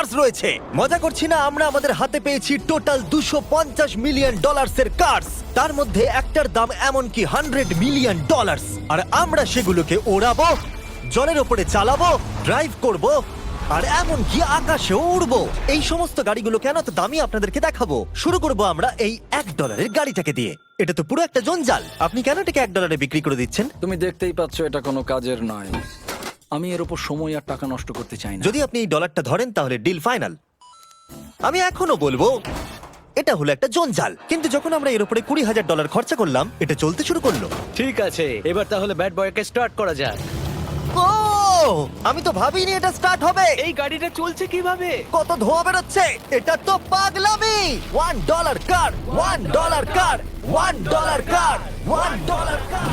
Curse রয়েছে। মজা করছি না, আমরা আমাদের হাতে পেয়েছি টোটাল $250 মিলিয়ন এর কার্স। তার মধ্যে একটার দাম এমনকি $100 মিলিয়ন। আর আমরা সেগুলোকে ওড়াবো, জলের ওপরে চালাবো, ড্রাইভ করব, আর এমনকি আকাশেও উড়বো। এই সমস্ত গাড়িগুলো কেন তো দামি আপনাদেরকে দেখাবো। শুরু করবো আমরা এই $1 গাড়িটাকে দিয়ে। এটা তো পুরো একটা জঞ্জাল। আপনি কেন এটাকে $1 বিক্রি করে দিচ্ছেন? তুমি দেখতেই পাচ্ছ এটা কোনো কাজের নয়। আমি এর উপর সময় আর টাকা নষ্ট করতে চাই না। যদি আপনি এই ডলারটা ধরেন তাহলে ডিল ফাইনাল। আমি এখনো বলবো এটা হলো একটা জঞ্জাল, কিন্তু যখন আমরা এর উপরে $20,000 খরচা করলাম, এটা চলতে শুরু করলো। ঠিক আছে, এবার তাহলে ব্যাড বয়কে স্টার্ট করা যাক। ও, আমি তো ভাবিনি এটা স্টার্ট হবে। এই গাড়িটা চলছে কিভাবে? কত ধোঁয়া বেরোচ্ছে, এটা তো পাগলামি। $1 কার, $1 কার, $1 কার, $1 কার।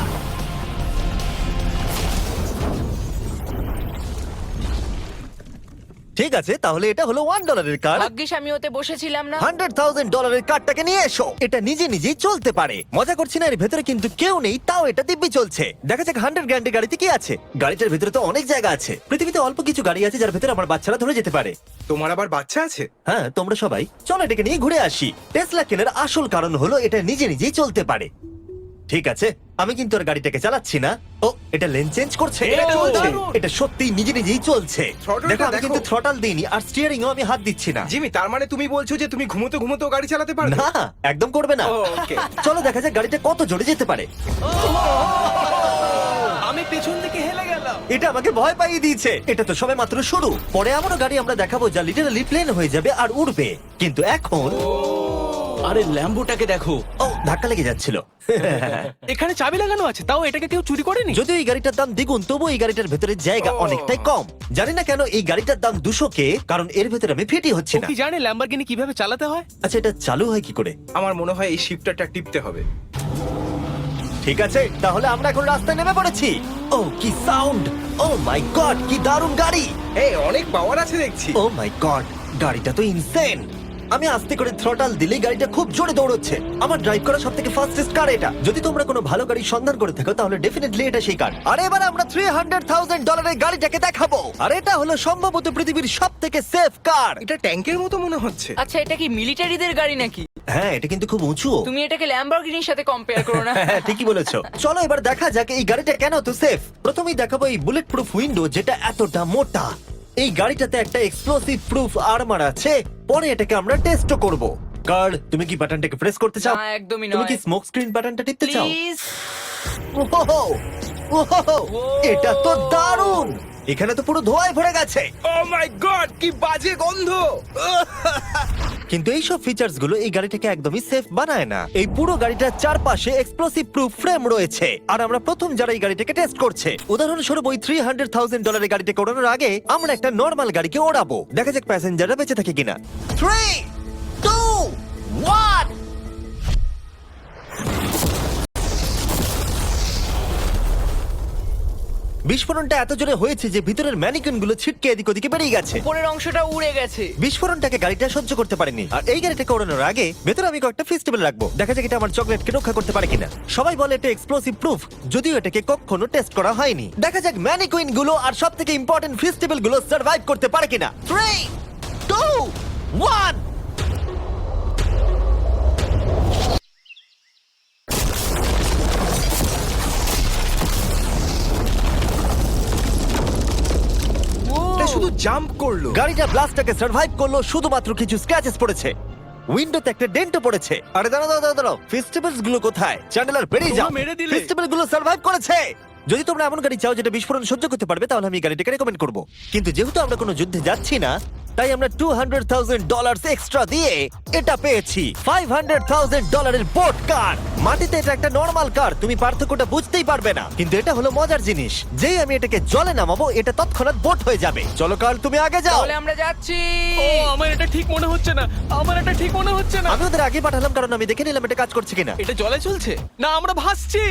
ঠিক আছে, তাহলে এটা হলো $1 কার। ভাগ্যিস আমি ওতে বসেছিলাম না। $100,000 কারটাকে নিয়ে এসো। এটা নিজে নিজেই চলতে পারে। মজা করছি না, এর ভেতরে কিন্তু কেউ নেই, তাও এটা দিব্যি চলছে। দেখা যাক 100 গ্র্যান্ডের গাড়িতে কি আছে। গাড়িটার ভেতরে তো অনেক জায়গা আছে। পৃথিবীতে অল্প কিছু গাড়ি আছে যার ভেতরে আমার বাচ্চারা ধরে যেতে পারে। তোমার আবার বাচ্চা আছে? হ্যাঁ, তোমরা সবাই চলো এটাকে নিয়ে ঘুরে আসি। টেসলা কেনার আসল কারণ হলো এটা নিজে নিজেই চলতে পারে। ঠিক আছে, আমি কিন্তু আর গাড়িটাকে চালাচ্ছি না। ও, এটা লেন চেঞ্জ করছে। এটা চলছে। এটা সত্যি নিজে নিজেই চলছে। Throttle-টা দেখো, আমি দেখো। কিন্তু থ্রটাল দিইনি, আর স্টিয়ারিংও আমি হাত দিচ্ছি না। জিমি, তার মানে তুমি বলছো যে তুমি ঘুমোতে ঘুমোতে গাড়ি চালাতে পারবে? না, একদম করবে না। ও, okay. চলো দেখা যাক গাড়িটা কত জোরে যেতে পারে। আমি পেছন থেকে হেলে গেলাম। এটা আমাকে ভয় পাইয়ে দিয়েছে। এটা তো সবে মাত্র শুরু। পরে এমনও গাড়ি আমরা দেখাবো যা লিটারালি প্লেন হয়ে যাবে আর উড়বে। কিন্তু এখন আরে ল্যাম্বোটাকে দেখো, ও, ধাক্কা লেগে যাচ্ছিল। এখানে চাবি লাগানো আছে, তাও এটাকে কেউ চুরি করেনি। যদিও এই গাড়িটার দাম দ্বিগুণ, তবু এই গাড়িটার ভেতরে জায়গা অনেকটাই কম। জানি না কেন এই গাড়িটার দাম 200K, কারণ এর ভেতরে আমি ফিটই হচ্ছে ও না। কি জানে ল্যাম্বরগিনি কিভাবে চালাতে হয়? আচ্ছা, এটা চালু হয় কি করে? আমার মনে হয় এই শিফটারটা টিপতে হবে। ঠিক আছে, তাহলে আমরা এখন রাস্তায় নেমে পড়েছি। ও, কি সাউন্ড! ও মাই গড, কি দারুণ গাড়ি! এই অনেক পাওয়ার আছে দেখছি। ও মাই গড, গাড়িটা তো ইনসেন। আমি আস্তে করে থ্রটাল দিলেই গাড়িটা খুব জোরে দৌড়চ্ছে। আমার ড্রাইভ করা সবথেকে ফাস্টেস্ট কার এটা। যদি তোমরা কোনো ভালো গাড়ির সন্ধান করে থাকো তাহলে ডেফিনেটলি এটা সেই কার। আর এবার আমরা $300,000 গাড়িটাকে দেখাবো। আর এটা হলো সম্ভবত পৃথিবীর সবথেকে সেফ কার। এটা ট্যাঙ্কের মতো মনে হচ্ছে। আচ্ছা, এটা কি মিলিটারিদের গাড়ি নাকি? হ্যাঁ, এটা কিন্তু খুব উঁচু। তুমি এটাকে ল্যাম্বরগিনির সাথে কম্পেয়ার করো না। হ্যাঁ, ঠিকই বলেছো। চলো এবার দেখা যাক এই গাড়িটা কেন তো সেফ। প্রথমেই দেখাবো এই বুলেট প্রুফ উইন্ডো, যেটা এতটা মোটা। এই গাড়িটাতে একটা এক্সপ্লোসিভ প্রুফ আর্মার আছে। পরে এটাকে আমরা টেস্টও করব। কার, তুমি কি বাটনটাকে প্রেস করতে চাও? না, একদমই তুমি কি নয়। স্মোক স্ক্রিন বাটনটা টিপতে চাও? প্লিজ। ওহো, ওহো, এটা তো দারুণ। এখানে তো পুরো ধোঁয়ায় ভরে গেছে। ও মাই গড, কি বাজে গন্ধ! কিন্তু এই সব ফিচার্স গুলো এই গাড়িটাকে একদমই সেফ বানায় না। এই পুরো গাড়িটার চারপাশে এক্সপ্লোসিভ প্রুফ ফ্রেম রয়েছে। আর আমরা প্রথম যারা এই গাড়িটাকে টেস্ট করছে, উদাহরণস্বরূপ ওই $300,000 গাড়িটাকে ওড়ানোর আগে আমরা একটা নর্মাল গাড়িকে ওড়াবো। দেখা যাক প্যাসেঞ্জাররা বেঁচে থাকে কিনা। 3, 2, 1। বিস্ফোরণটা এত জোরে হয়েছে যে ভিতরের ম্যানিকুইন গুলো ছিটকে এদিক ওদিকে বেরিয়ে গেছে। উপরের অংশটা উড়ে গেছে। বিস্ফোরণটাকে গাড়িটা সহ্য করতে পারেনি। আর এই গাড়িটাকে ওড়ানোর আগে ভেতরে আমি কয়েকটা ফেস্টিভ্যাল রাখবো। দেখা যাক এটা আমার চকলেটকে রক্ষা করতে পারে কিনা। সবাই বলে এটা এক্সপ্লোসিভ প্রুফ, যদিও এটাকে কখনো টেস্ট করা হয়নি। দেখা যাক ম্যানিকুইন গুলো আর সবথেকে ইম্পর্টেন্ট ফেস্টিভ্যাল গুলো সার্ভাইভ করতে পারে কিনা। 3, 2, 1। এটা শুধু জাম্প করলো। গাড়িটা ব্লাস্টটাকে সার্ভাইভ করলো, শুধুমাত্র কিছু স্ক্র্যাচেস পড়েছে। উইন্ডোতে একটা ডেন্টও পড়েছে। আরে দাঁড়াও, ফেস্টিভ্যালস গুলো কোথায়? চ্যান্ডেলার বেরিয়ে যাও। তোমরা মেরে দিলে। ফেস্টিভ্যাল গুলো সার্ভাইভ করেছে। যদি তোমরা এমন গাড়ি চাও যেটা বিস্ফোরণ সহ্য করতে পারবে, তাহলে আমি এই গাড়িটাকে রেকমেন্ড করব। কিন্তু যেহেতু আমরা কোনো যুদ্ধে যাচ্ছি না, তাই আমরা $200,000 এক্সট্রা দিয়ে এটা পেয়েছি। $500,000 এর বোট কার। মাটিতে এটা একটা নর্মাল কার, তুমি পার্থক্যটা বুঝতেই পারবে না। কিন্তু এটা হলো মজার জিনিস, যেই আমি এটাকে জলে নামাবো এটা তৎক্ষণাৎ বোট হয়ে যাবে। চলো কার, তুমি আগে যাও। তাহলে আমরা যাচ্ছি। ও, আমার এটা ঠিক মনে হচ্ছে না, আমার এটা ঠিক মনে হচ্ছে না। আমি ওদের আগে পাঠালাম কারণ আমি দেখে নিলাম এটা কাজ করছে কিনা। এটা জলে চলছে না, আমরা ভাসছি।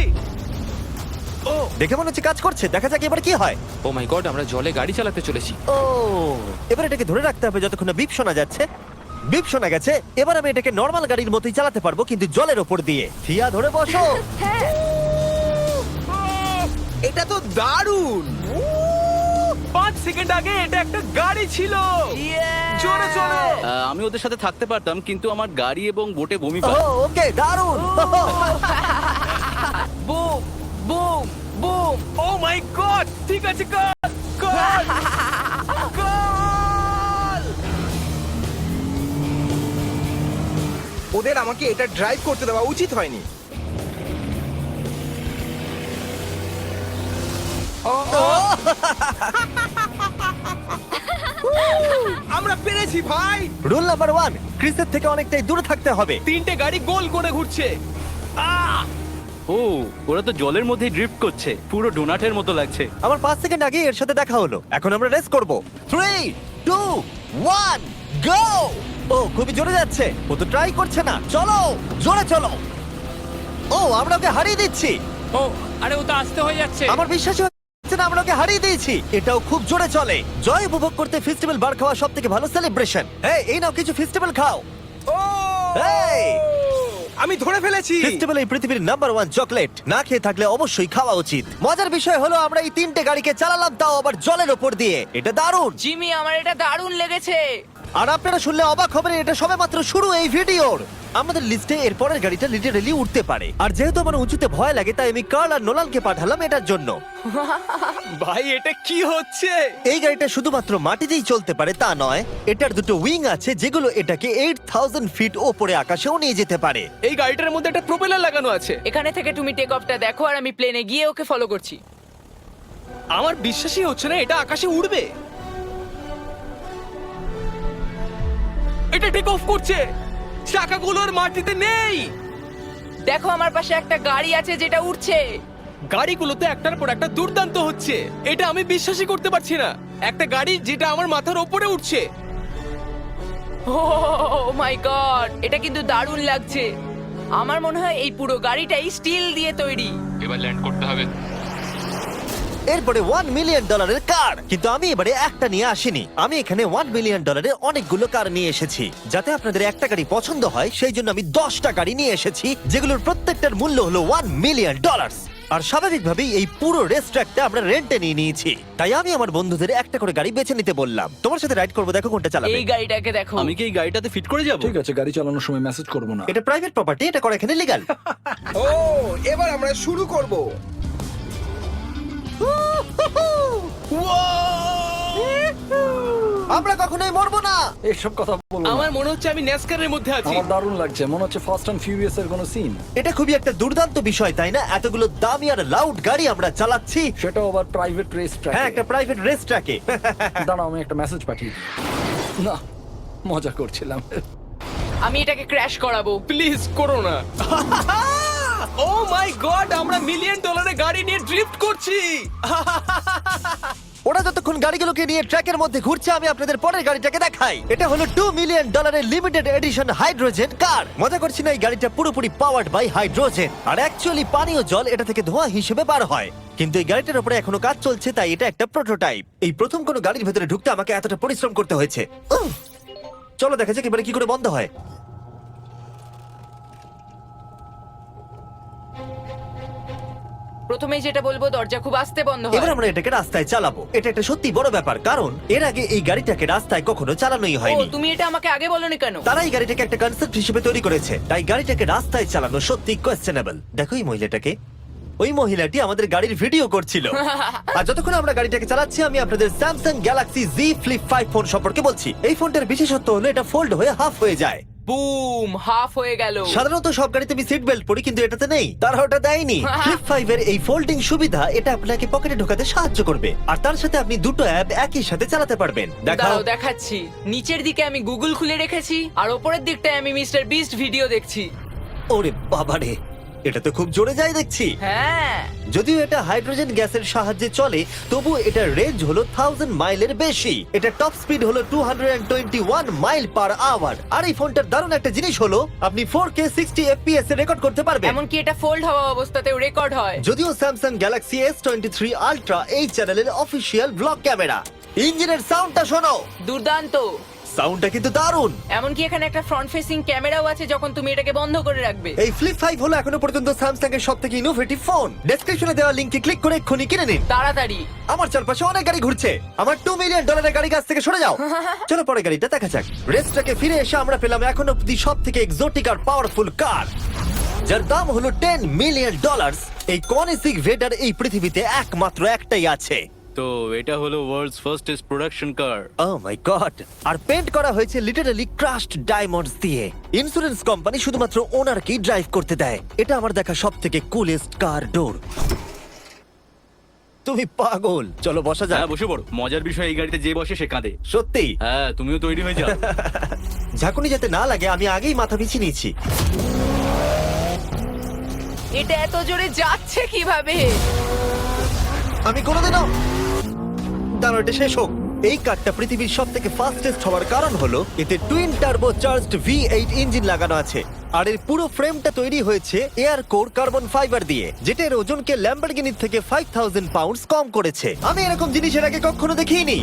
ও, দেখে মনে হচ্ছে কাজ করছে। দেখা যাক এবার কি হয়। ও মাই গড, আমরা জলে গাড়ি চালাতে চলেছি। ও, এবার এটাকে ধরে রাখতে হবে যতক্ষণ না বিপ শোনা যাচ্ছে। বিপ শোনা গেছে। এবার আমি এটাকে নর্মাল গাড়ির মতোই চালাতে পারবো, কিন্তু জলের ওপর দিয়ে। ফিয়া ধরে বসো। হ্যাঁ। এটা তো দারুণ। 5 সেকেন্ড আগে এটা একটা গাড়ি ছিল। Yeah! জোরে আমি ওদের সাথে থাকতে পারতাম, কিন্তু আমার গাড়ি এবং বোটে বমি ও পায়। ওকে দারুণ বুম বুম বুম। ও মাই গড, ঠিক আছে, কর কর কর। ওদের আমাকে এটা ড্রাইভ করতে দেওয়া উচিত হয়নি। আমরা পেরেছি ভাই। রুল নাম্বার 1, ক্রিসের থেকে অনেকটাই দূরে থাকতে হবে। 3টে গাড়ি গোল করে ঘুরছে। আহ! ও, ওরা তো জলের মধ্যেই ড্রিফট করছে, পুরো ডোনাটের মতো লাগছে। আমার 5 সেকেন্ড আগে এর সাথে দেখা হলো। এখন আমরা রেস করব। 3 2 1 গো! ও খুবই জোরে যাচ্ছে। ও তো ট্রাই করছে না। চলো জোরে চলো। ও আমরা ওকে হারিয়ে দিচ্ছি। ও আরে ও তো আসতে হয়ে যাচ্ছে। আমার বিশ্বাসই হচ্ছে না আমরা ওকে হারিয়ে দিয়েছি। এটাও খুব জোরে চলে। জয় উপভোগ করতে ফেস্টিভ্যাল বার খাওয়া সব থেকে ভালো সেলিব্রেশন। এই নাও কিছু ফেস্টিভ্যাল খাও। ও এই! আমি ধরে ফেলেছি। ফেস্টিভ্যাল এই পৃথিবীর নাম্বার 1 চকলেট। না খেয়ে থাকলে অবশ্যই খাওয়া উচিত। মজার বিষয় হলো আমরা এই 3টে গাড়িকে চালালাম, তাও আবার জলের ওপর দিয়ে। এটা দারুণ। জিমি, আমার এটা দারুণ লেগেছে। আর আপনারা শুনলে অবাক হবেন, এটা সবেমাত্র শুরু এই ভিডিওর। আমাদের লিস্টে এর পরের গাড়িটা লিটারেলি উঠতে পারে। আর যেহেতু আমার উঁচুতে ভয় লাগে, তাই আমি কার্ল আর নোলানকে পাঠালাম এটার জন্য। ভাই এটা কি হচ্ছে? এই গাড়িটা শুধুমাত্র মাটিতেই চলতে পারে তা নয়, এটার দুটো উইং আছে যেগুলো এটাকে 8000 ফিট ওপরে আকাশেও নিয়ে যেতে পারে। এই গাড়িটার মধ্যে একটা প্রপেলার লাগানো আছে। এখানে থেকে তুমি টেক অফটা দেখো আর আমি প্লেনে গিয়ে ওকে ফলো করছি। আমার বিশ্বাসই হচ্ছে না এটা আকাশে উড়বে। এটা টেক অফ করছে, চাকাগুলোর মাটিতে নেই। দেখো আমার পাশে একটা গাড়ি আছে যেটা উড়ছে। গাড়িগুলোতে একটার পর একটা দুর্দান্ত হচ্ছে। এটা আমি বিশ্বাসই করতে পারছি না, একটা গাড়ি যেটা আমার মাথার ওপরে উঠছে। ও মাই গড, এটা কিন্তু দারুণ লাগছে। আমার মনে হয় এই পুরো গাড়িটাই স্টিল দিয়ে তৈরি। এবার ল্যান্ড করতে হবে। এরপরে $1 মিলিয়ন কার। কিন্তু আমি এবারে একটা নিয়ে আসিনি। আমি এখানে $1 মিলিয়ন অনেকগুলো কার নিয়ে এসেছি। যাতে আপনাদের একটা গাড়ি পছন্দ হয় সেই জন্য আমি 10টা গাড়ি নিয়ে এসেছি, যেগুলোর প্রত্যেকটার মূল্য হলো $1 মিলিয়ন। আর স্বাভাবিকভাবেই এই পুরো রেস ট্র্যাকটা আমরা রেন্টে নিয়ে নিয়েছি। তাই আমি আমার বন্ধুদের একটা করে গাড়ি বেছে নিতে বললাম। তোমার সাথে রাইড করবো, দেখো কোনটা চালাবে। এই গাড়িটাকে দেখো। আমি কি এই গাড়িটাতে ফিট করে যাব? ঠিক আছে, গাড়ি চালানোর সময় মেসেজ করবো না। এটা প্রাইভেট প্রপার্টি, এটা করা এখানে লিগ্যাল। ও এবার আমরা শুরু করব। আমরা কখনোই মরবো না। এসব কথা বলো না। আমার মনে হচ্ছে আমি ন্যাসকারের মধ্যে আছি। আমার দারুণ লাগছে, মনে হচ্ছে ফাস্ট অ্যান্ড ফিউরিয়াস এর কোনো সিন। এটা খুবই একটা দুর্দান্ত বিষয়, তাই না? এতগুলো দামি আর লাউড গাড়ি আমরা চালাচ্ছি। সেটাও আবার প্রাইভেট রেস ট্র্যাক। হ্যাঁ, একটা প্রাইভেট রেস ট্র্যাকে। দাঁড়াও, আমি একটা মেসেজ পাঠিয়ে দিই। না, মজা করছিলাম। আমি এটাকে ক্র্যাশ করাবো। প্লিজ করো না। ও মাই গড, আমরা $1 মিলিয়ন গাড়ি নিয়ে ড্রিফট করছি। ওরা যতক্ষণ গাড়িগুলোকে নিয়ে ট্র্যাকের মধ্যে ঘুরছে, আমি আপনাদের পরের গাড়িটাকে দেখাই। এটা হলো $2 million limited edition hydrogen car. মজা করছি না, এই গাড়িটা পুরোপুরি পাওয়ার্ড বাই হাইড্রোজেন। আর অ্যাকচুয়ালি পানীয় জল এটা থেকে ধোঁয়া হিসেবে বার হয়। কিন্তু এই গাড়িটার উপরে এখনো কাজ চলছে, তাই এটা একটা প্রোটোটাইপ। এই প্রথম কোনো গাড়ির ভেতরে ঢুকতে আমাকে এতটা পরিশ্রম করতে হয়েছে। চলো দেখা যাক এবারে কি করে বন্ধ হয়। প্রথমেই যেটা বলবো, দরজা খুব আস্তে বন্ধ এবার হয়। আমরা এটাকে রাস্তায় চালাবো। এটা একটা সত্যি বড় ব্যাপার, কারণ এর আগে এই গাড়িটাকে রাস্তায় কখনো চালানোই ও, হয়নি। তুমি এটা আমাকে আগে বলনি কেন? তারা এই গাড়িটাকে একটা কনসেপ্ট হিসেবে তৈরি করেছে, তাই গাড়িটাকে রাস্তায় চালানো সত্যি কোয়েশ্চেনেবল। দেখো এই মহিলাটাকে, ওই মহিলাটি আমাদের গাড়ির ভিডিও করছিল। আর যতক্ষণ আমরা গাড়িটাকে চালাচ্ছি, আমি আপনাদের Samsung Galaxy Z Flip 5 phone সম্পর্কে বলছি। এই ফোনটার বিশেষত্ব হলো এটা ফোল্ড হয়ে হাফ হয়ে যায়। বুম, হাফ হয়ে গেল। সাধারণত সব গাড়িতে আমি সিট বেল্ট পরি, কিন্তু এটাতে নেই। তারা ওটা দেয়নি। ফ্লিপ 5 এর এই ফোল্ডিং সুবিধা এটা আপনাকে পকেটে ঢোকাতে সাহায্য করবে। আর তার সাথে আপনি দুটো অ্যাপ একই সাথে চালাতে পারবেন। দেখাও। দাঁড়াও দেখাচ্ছি। নিচের দিকে আমি গুগল খুলে রেখেছি, আর ওপরের দিকটায় আমি মিস্টার বিস্ট ভিডিও দেখছি। ওরে বাবারে, এটা তো খুব জোরে যায় দেখছি। হ্যাঁ, যদিও এটা হাইড্রোজেন গ্যাসের সাহায্যে চলে, তবু এটার রেঞ্জ হলো 1000 মাইলের বেশি। এটা টপ স্পিড হলো 221 মাইল পার আওয়ার। আর এই ফোনটার দারুণ একটা জিনিস হলো আপনি 4K 60 FPS এ রেকর্ড করতে পারবেন। এমনকি এটা ফোল্ড হওয়া অবস্থাতেও রেকর্ড হয়। যদিও স্যামসাং গ্যালাক্সি S23 আলট্রা এই চ্যানেলের অফিসিয়াল ব্লগ ক্যামেরা। ইঞ্জিনের সাউন্ডটা শোনো। দুর্দান্ত। সাউন্ডটা কিন্তু দারুণ। এমনকি এখানে একটা ফ্রন্ট ফেসিং ক্যামেরাও আছে যখন তুমি এটাকে বন্ধ করে রাখবে। এই ফ্লিপ 5 হলো এখনো পর্যন্ত স্যামসাং এর সবথেকে ইনোভেটিভ ফোন। ডেসক্রিপশনে দেওয়া লিংকে ক্লিক করে এক্ষুনি কিনে নিন। তাড়াতাড়ি। আমার চারপাশে অনেক গাড়ি ঘুরছে। আমার $2 মিলিয়ন গাড়ি কাছ থেকে সরে যাও। চলো পরে গাড়িটা দেখা যাক। রেসটাকে ফিরে এসে আমরা পেলাম এখন অব্দি সব থেকে এক্সোটিক আর পাওয়ারফুল কার, যার দাম হলো $10 মিলিয়ন। এই কনিসিক ভেডার এই পৃথিবীতে একমাত্র একটাই আছে। তো এটা হলো ওয়ার্ল্ডস ফার্স্টেস্ট প্রোডাকশন কার। ও মাই গড! আর পেন্ট করা হয়েছে লিটারালি ক্রাশড ডায়মন্ডস দিয়ে। ইন্স্যুরেন্স কোম্পানি শুধুমাত্র ওনারকেই ড্রাইভ করতে দেয়। এটা আমার দেখা সবথেকে কুলেস্ট কার ডোর। তুমি পাগল। চলো বসা যাক। হ্যাঁ বসে পড়ো। মজার বিষয় এই গাড়িতে যে বসে সে কাঁদে। সত্যি হ্যাঁ তুমিও তৈরি হয়ে যাও। ঝাঁকুনি যাতে না লাগে আমি আগেই মাথা পিছিয়ে নিয়েছি। এটা এত জোরে যাচ্ছে কিভাবে? আমি কোনোদিনও দাঁড়াও, এটা শেষ হোক। এই কারটা পৃথিবীর সব থেকে ফাস্টেস্ট হওয়ার কারণ হলো এতে twin turbo charged V8 engine লাগানো আছে। আর এর পুরো ফ্রেমটা তৈরি হয়েছে এয়ার কোর কার্বন ফাইবার দিয়ে, যেটা এর ওজনকে ল্যাম্বরগিনির থেকে 5000 পাউন্ডস কম করেছে। আমি এরকম জিনিসের আগে কখনো দেখিনি।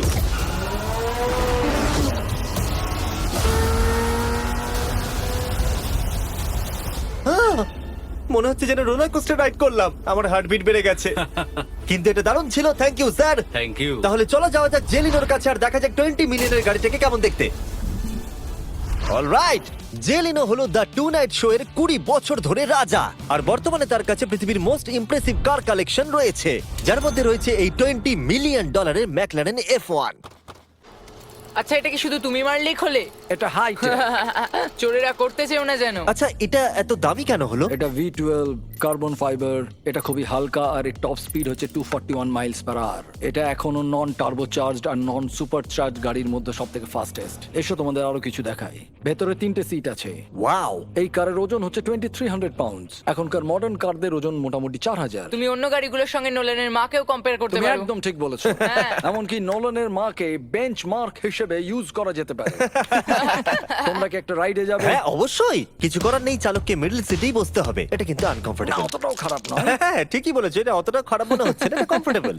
মনে হচ্ছে যেন রোলার কোস্টার রাইড করলাম। আমার হার্টবিট বেড়ে গেছে। কিন্তু এটা দারুণ ছিল। Thank you sir. Thank you. তাহলে চলো যাওয়া যাক জেলিনোর কাছে আর দেখা যাক 20 মিলিয়নের গাড়িটাকে কেমন দেখতে। অলরাইট, জেলিনো হলো দ্য টু নাইট শো এর 20 বছর ধরে রাজা। আর বর্তমানে তার কাছে পৃথিবীর মোস্ট ইমপ্রেসিভ কার কালেকশন রয়েছে, যার মধ্যে রয়েছে এই $20 মিলিয়ন ম্যাকলারেন F1। আচ্ছা, এটা কি শুধু তুমি মারলেই খোলে? এটা হাইট। চোরেরা করতে চেও না যেন। আচ্ছা, এটা এত দামি কেন হলো? এটা V12 কার্বন ফাইবার। এটা খুবই হালকা আর এর টপ স্পিড হচ্ছে 241 মাইলস পার আওয়ার। এটা এখনো নন টার্বো চার্জড আর নন সুপার চার্জ গাড়ির মধ্যে সবথেকে ফাস্টেস্ট। এসো তোমাদের আরো কিছু দেখাই। ভেতরে 3টে সিট আছে। ওয়াও! এই কারের ওজন হচ্ছে 2300 পাউন্ডস। এখনকার মডার্ন কারদের ওজন মোটামুটি 4000। তুমি অন্য গাড়িগুলোর সঙ্গে নোলেনের মাকেও কম্পেয়ার করতে তুমি পারো। একদম ঠিক বলেছো। হ্যাঁ। এমনকি নোলানের মাকে বেঞ্চমার্ক হিসেবে ইউজ করা যেতে পারে। তোমরা কি একটা রাইডে যাবে? হ্যাঁ অবশ্যই। কিছু করার নেই, চালককে মিডল সিটেই বসতে হবে। এটা কিন্তু আনকমফোর্টেবল। অতটাও খারাপ নয়। হ্যাঁ ঠিকই বলেছো, এটা অতটা খারাপ মনে হচ্ছে না, এটা কমফোর্টেবল।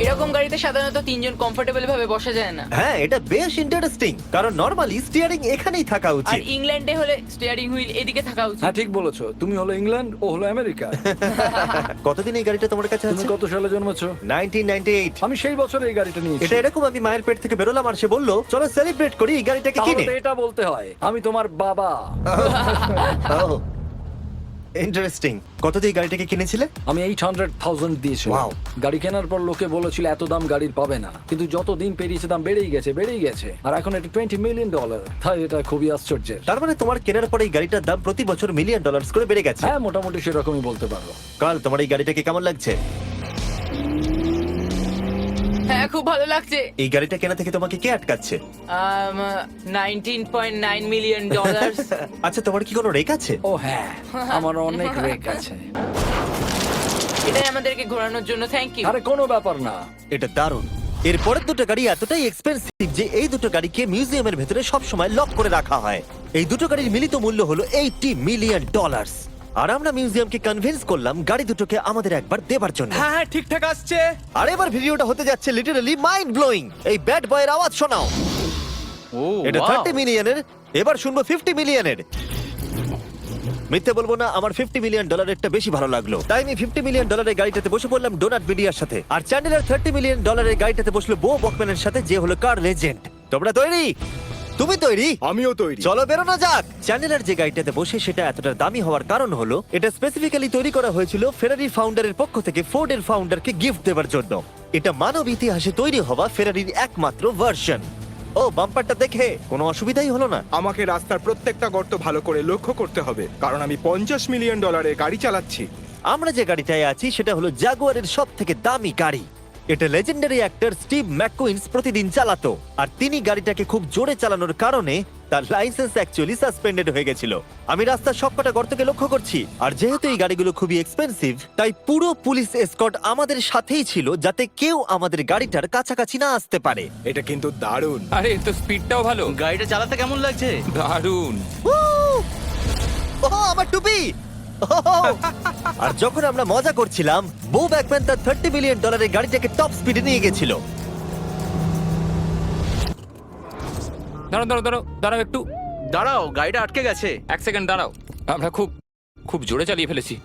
এরকম গাড়িতে সাধারণত 3 জন কমফোর্টেবল ভাবে বসা যায় না। হ্যাঁ এটা বেশ ইন্টারেস্টিং, কারণ নরমালি স্টিয়ারিং এখানেই থাকা আর উচিত। ইংল্যান্ডে হলে স্টিয়ারিং হুইল এদিকে থাকা উচিত। হ্যাঁ ঠিক বলেছো। তুমি হলো ইংল্যান্ড, ও হলো আমেরিকা। কতদিন এই গাড়িটা তোমার কাছে তুমি আছে? কত সালে জন্মেছো? 1998। আমি সেই বছর এই গাড়িটা নিয়েছি। এটা এরকম, আমি মায়ের পেট থেকে বেরোলাম আর সে বললো চলো সেলিব্রেট করি এই গাড়িটাকে তাহলে কিনে। তো এটা বলতে হয় আমি তোমার বাবা। ইন্টারেস্টিং। কত দিয়ে এই গাড়িটাকে কিনেছিলে? আমি 800,000 দিয়েছি। Wow. গাড়ি কেনার পর লোকে বলেছিল এত দাম গাড়ির পাবে না, কিন্তু যত দিন পেরিয়েছে দাম বেড়েই গেছে। আর এখন এটা $20 মিলিয়ন। তাই এটা খুবই আশ্চর্যের। তার মানে তোমার কেনার পরে এই গাড়িটার দাম প্রতি বছর $1 মিলিয়ন করে বেড়ে গেছে। হ্যাঁ মোটামুটি সেরকমই বলতে পারো। কাল তোমার এই গাড়িটাকে কেমন লাগছে? হ্যাঁ খুব ভালো লাগছে। এই গাড়িটা কেনা থেকে তোমাকে কে আটকাচ্ছে? $19.9 মিলিয়ন। আচ্ছা তোমার কি কোনো রেক আছে? ও হ্যাঁ, আমার অনেক রেক আছে। এটাই আমাদেরকে ঘোরানোর জন্য থ্যাংক ইউ। আরে কোনো ব্যাপার না। এটা দারুণ। এর পরের দুটো গাড়ি এতটাই এক্সপেন্সিভ যে এই দুটো গাড়িকে মিউজিয়ামের ভেতরে সব সময় লক করে রাখা হয়। এই দুটো গাড়ির মিলিত মূল্য হলো $80 মিলিয়ন। আর আমরা মিউজিয়ামকে কনভিন্স করলাম গাড়ি দুটোকে আমাদের একবার দেবার জন্য। হ্যাঁ হ্যাঁ ঠিকঠাক আসছে। আর এবার ভিডিওটা হতে যাচ্ছে লিটারালি মাইন্ড ব্লোয়িং। এই ব্যাড বয়ের আওয়াজ শোনাও। ও এটা wow! 30 মিলিয়নের, এবার শুনবো 50 মিলিয়নের। মিথ্যে বলবো না, আমার $50 মিলিয়ন বেশি ভালো লাগলো, তাই আমি $50 মিলিয়ন গাড়িটাতে বসে পড়লাম ডোনাট মিডিয়ার সাথে। আর চ্যান্ডেলার $30 মিলিয়ন গাড়িটাতে বসলো বো বকম্যানের সাথে, যে হলো কার লেজেন্ড। তোমরা তৈরি? তুমি তৈরি? আমিও তৈরি। চলো বেরোনো যাক। চ্যান্ডেলার যে গাড়িটাতে বসে সেটা এতটা দামি হওয়ার কারণ হলো এটা স্পেসিফিক্যালি তৈরি করা হয়েছিল ফেরারি ফাউন্ডারের পক্ষ থেকে ফোর্ডের ফাউন্ডারকে গিফট দেওয়ার জন্য। এটা মানব ইতিহাসে তৈরি হওয়া ফেরারির একমাত্র ভার্সন। ও বাম্পারটা দেখে কোনো অসুবিধাই হলো না। আমাকে রাস্তার প্রত্যেকটা গর্ত ভালো করে লক্ষ্য করতে হবে, কারণ আমি $50 মিলিয়ন গাড়ি চালাচ্ছি। আমরা যে গাড়িটায় আছি সেটা হলো জাগুয়ারের সব থেকে দামি গাড়ি। এটা লেজেন্ডারি অ্যাক্টর স্টিভ ম্যাককুইন্স প্রতিদিন চালাতো, আর তিনি গাড়িটাকে খুব জোরে চালানোর কারণে তার লাইসেন্স অ্যাকচুয়ালি সাসপেন্ডেড হয়ে গেছিল। আমি রাস্তার সবকটা গর্তকে লক্ষ্য করছি, আর যেহেতু এই গাড়িগুলো খুবই এক্সপেন্সিভ তাই পুরো পুলিশ এসকর্ট আমাদের সাথেই ছিল, যাতে কেউ আমাদের গাড়িটার কাছাকাছি না আসতে পারে। এটা কিন্তু দারুণ। আরে এর তো স্পিডটাও ভালো। গাড়িটা চালাতে কেমন লাগছে? দারুণ। ও আমার টুপি! আর যখন আমরা মজা করছিলাম, বো ব্যাকম্যান তার $30 মিলিয়ন গাড়িটাকে টপ স্পিডে নিয়ে গেছিল। দাঁড়াও দাঁড়াও দাঁড়াও দাঁড়াও একটু দাঁড়াও, গাড়িটা আটকে গেছে। 1 সেকেন্ড দাঁড়াও। আমরা খুব জোরে চালিয়ে ফেলেছি।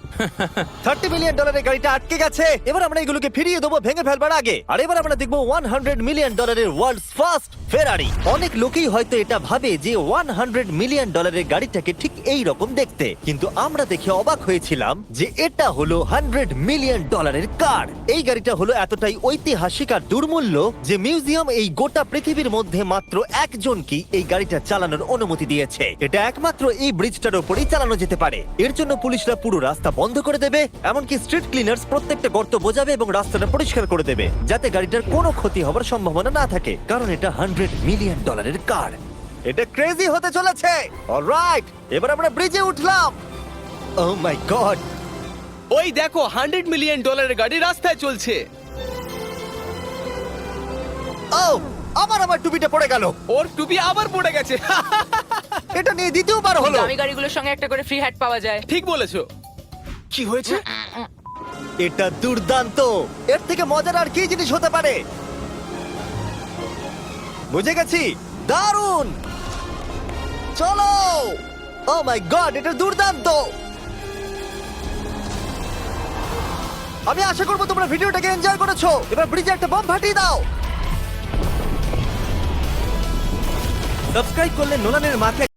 $30 মিলিয়ন গাড়িটা আটকে গেছে। এবার আমরা এগুলোকে ফিরিয়ে দেবো ভেঙে ফেলবার আগে। আর এবার আমরা দেখবো $100 মিলিয়ন ওয়ার্ল্ডস ফার্স্ট ফেরারি। অনেক লোকেই হয়তো এটা ভাবে যে $100 মিলিয়ন গাড়িটাকে ঠিক এই রকম দেখতে, কিন্তু আমরা দেখে অবাক হয়েছিলাম যে এটা হলো $100 মিলিয়ন কার। এই গাড়িটা হলো এতটাই ঐতিহাসিক আর দুর্মূল্য যে মিউজিয়াম এই গোটা পৃথিবীর মধ্যে মাত্র একজনকেই এই গাড়িটা চালানোর অনুমতি দিয়েছে। এটা একমাত্র এই ব্রিজটার উপরেই চালানো যেতে পারে। এর জন্য পুলিশরা পুরো রাস্তা বন্ধ করে দেবে, এমনকি স্ট্রিট ক্লিনার্স প্রত্যেকটা গর্ত বোঝাবে এবং রাস্তাটা পরিষ্কার করে দেবে, যাতে গাড়িটার কোনো ক্ষতি হবার সম্ভাবনা না থাকে, কারণ এটা $100 মিলিয়ন কার। এটা ক্রেজি হতে চলেছে। অলরাইট, এবার আমরা ব্রিজে উঠলাম। ও মাই গড, ওই দেখো $100 মিলিয়ন গাড়ি রাস্তায় চলছে। ও আবার আমার টুপিটা পড়ে গেল। ওর টুপি আবার পড়ে গেছে। এটা নিয়ে দ্বিতীয়বার হলো। দামি গাড়িগুলোর সঙ্গে একটা করে ফ্রি হ্যাট পাওয়া যায়। ঠিক বলেছো। কি হয়েছে? এটা দুর্দান্ত। এর থেকে মজার আর কি জিনিস হতে পারে? বুঝে গেছি, দারুণ। চলো। ও মাই গড, এটা দুর্দান্ত। আমি আশা করবো তোমরা ভিডিওটাকে এনজয় করেছো। এবার ব্রিজে একটা বম ফাটিয়ে দাও। সাবস্ক্রাইব করলে নোলানের মাথায়